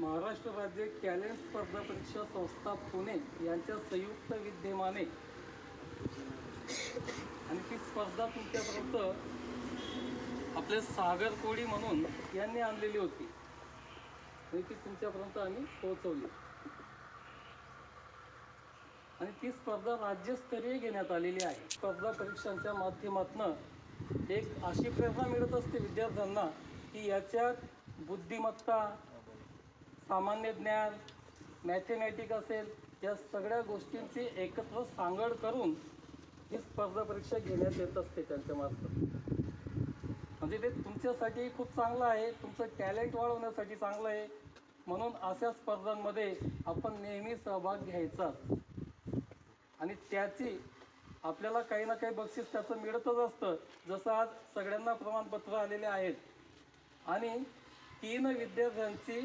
महाराष्ट्र राज्य टॅलेंट स्पर्धा परीक्षा संस्था पुणे यांच्या संयुक्त विद्यमाने आणि ती स्पर्धा तुमच्यापर्यंत आपले सागर कोळी म्हणून यांनी आणलेली होती आणि ती तुमच्यापर्यंत आम्ही पोहोचवली आणि ती स्पर्धा राज्यस्तरीय घेण्यात आलेली आहे। स्पर्धा परीक्षांच्या माध्यमातून एक अशी प्रेरणा मिळत असते विद्यार्थ्यांना की याच्यात बुद्धिमत्ता, सामान्य ज्ञान, मॅथमॅटिक असेल, या सगळ्या गोष्टींची एकत्र सांगड करून ही स्पर्धा परीक्षा घेण्यात येत असते त्यांच्यामार्फत। म्हणजे ते तुमच्यासाठी खूप चांगलं आहे, तुमचं टॅलेंट वाढवण्यासाठी चांगलं आहे, म्हणून अशा स्पर्धांमध्ये आपण नेहमी सहभाग घ्यायचा आणि त्याची आपल्याला काही ना काही बक्षीस त्याचं मिळतच असतं। जसं आज सगळ्यांना प्रमाणपत्र आलेले आहेत आणि 3 विद्यार्थ्यांची